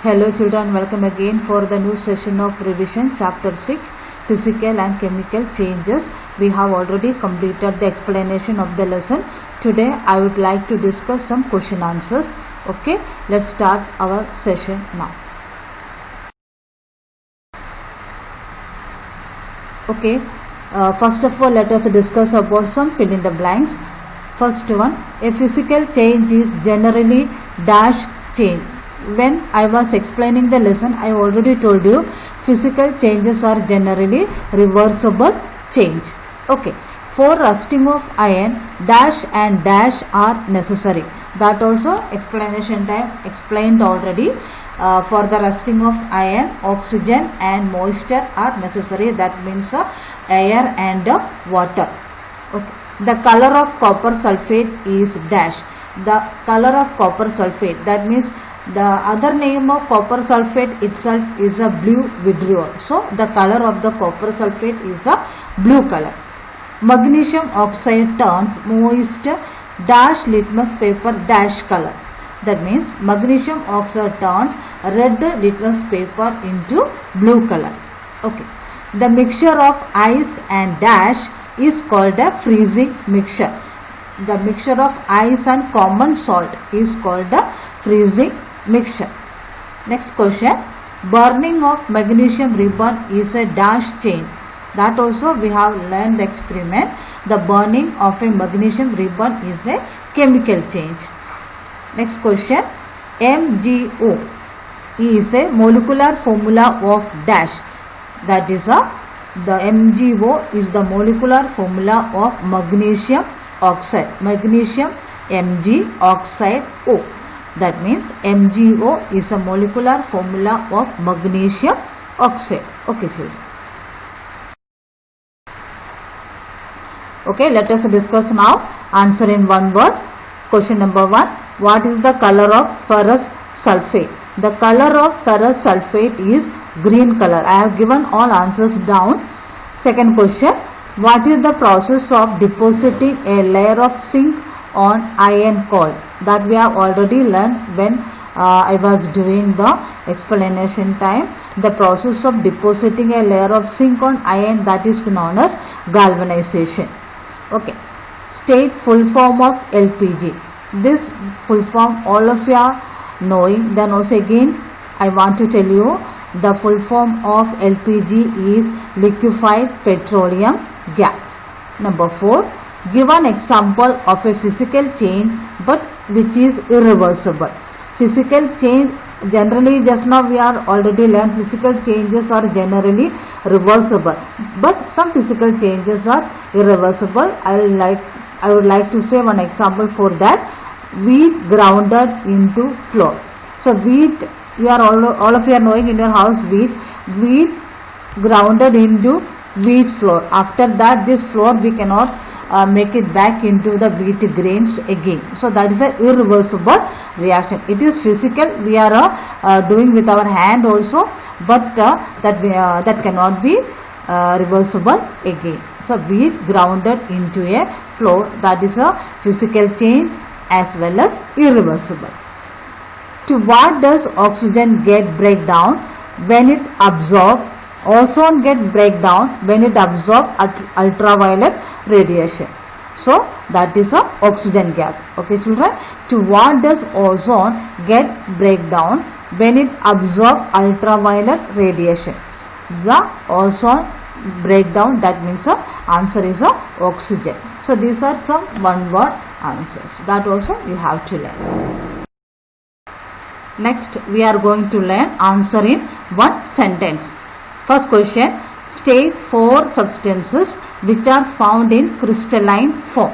Hello children, welcome again for the new session of revision chapter 6 physical and chemical changes. We have already completed the explanation of the lesson. Today I would like to discuss some question answers. Okay, let's start our session now. Okay, first of all let us discuss about some fill in the blanks. First one, a physical change is generally dash change. When I was explaining the lesson, I already told you physical changes are generally reversible change. Okay, for rusting of iron, dash and dash are necessary. That also explanation time explained already. For the rusting of iron, oxygen and moisture are necessary. That means air and water. Okay. The color of copper sulfate is dash. The color of copper sulfate, that means the other name of copper sulfate itself is a blue vitriol. So the color of the copper sulfate is a blue color. Magnesium oxide turns moist dash litmus paper dash color. That means magnesium oxide turns red litmus paper into blue color. Okay. The mixture of ice and dash is called a freezing mixture. The mixture of ice and common salt is called a freezing mixture. Next question, burning of magnesium ribbon is a dash change. That also we have learned the experiment. The burning of a magnesium ribbon is a chemical change. Next question, MgO is a molecular formula of dash. That is the MgO is the molecular formula of magnesium oxide. Magnesium Mg oxide O. That means MgO is a molecular formula of magnesium oxide. Okay, children. Okay, let us discuss now. Answer in one word. Question number 1. What is the color of ferrous sulfate? The color of ferrous sulfate is green color. I have given all answers down. Second question. What is the process of depositing a layer of zinc on iron core? That we have already learned when I was doing the explanation time. The process of depositing a layer of zinc on iron, that is known as galvanization. Okay. State full form of LPG. This full form all of you are knowing. Then also again I want to tell you the full form of LPG is liquefied petroleum gas. Number 4. Give an example of a physical change but which is irreversible. Physical change, generally just now we are already learned physical changes are generally reversible, but some physical changes are irreversible. I would like to say one example for that. Wheat grounded into flour. So wheat, you are all of you are knowing in your house wheat grounded into wheat flour. After that this flour we cannot make it back into the wheat grains again. So that is an irreversible reaction. It is physical, we are doing with our hand also, but that cannot be reversible again. So wheat grounded into a flour, that is a physical change as well as irreversible. To what does oxygen get breakdown when it absorbs? Ozone get breakdown when it absorbs ultraviolet radiation. So that is a oxygen gas. Okay, children. To what does ozone get breakdown when it absorbs ultraviolet radiation? The ozone breakdown, that means the answer is oxygen. So these are some one word answers. That also you have to learn. Next we are going to learn answer in one sentence. First question, state 4 substances which are found in crystalline form.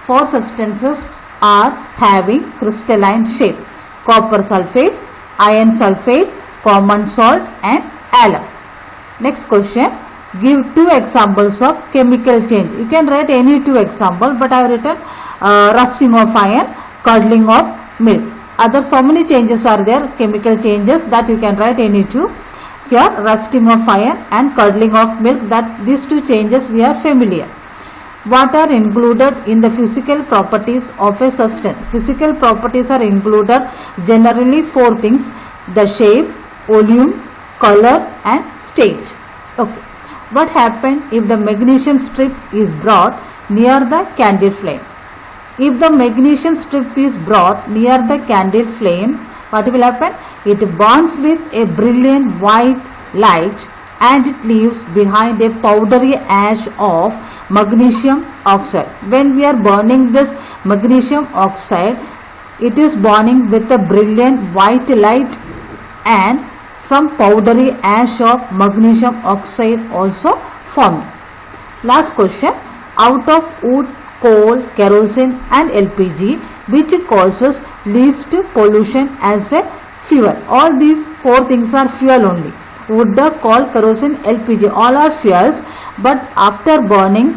4 substances are having crystalline shape. Copper sulfate, iron sulfate, common salt and alum. Next question, give 2 examples of chemical change. You can write any 2 examples, but I have written rusting of iron, curdling of milk. Other so many changes are there, chemical changes, that you can write any 2. Here rusting of iron and curdling of milk, that these 2 changes we are familiar. What are included in the physical properties of a substance? Physical properties are included generally 4 things: the shape, volume, color and stage. Okay. What happens if the magnesium strip is brought near the candle flame? If the magnesium strip is brought near the candle flame, what will happen? It burns with a brilliant white light and it leaves behind a powdery ash of magnesium oxide. When we are burning this magnesium oxide, it is burning with a brilliant white light and some powdery ash of magnesium oxide also forming. Last question. Out of wood, coal, kerosene and LPG, which causes least pollution as a fuel? All these four things are fuel only. Wood, coal, kerosene, LPG, all are fuels, but after burning,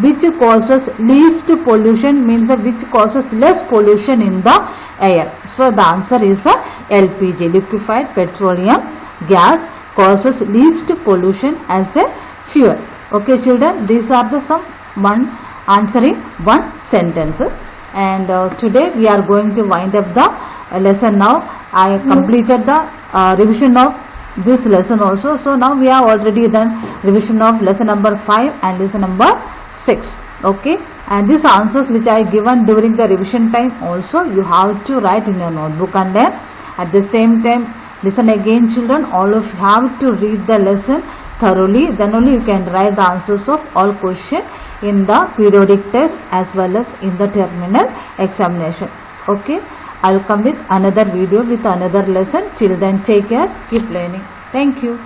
which causes least pollution means which causes less pollution in the air. So the answer is LPG, liquefied petroleum gas, causes least pollution as a fuel. Okay children, these are the answering one sentences, and today we are going to wind up the lesson now. I completed the revision of this lesson also. So now we have already done revision of lesson number 5 and lesson number 6. Okay, and these answers which I given during the revision time also you have to write in your notebook, and then at the same time listen again children. All of you have to read the lesson thoroughly, then only you can write the answers of all questions in the periodic test as well as in the terminal examination. Okay, I will come with another video with another lesson. Till then, take care, keep learning. Thank you.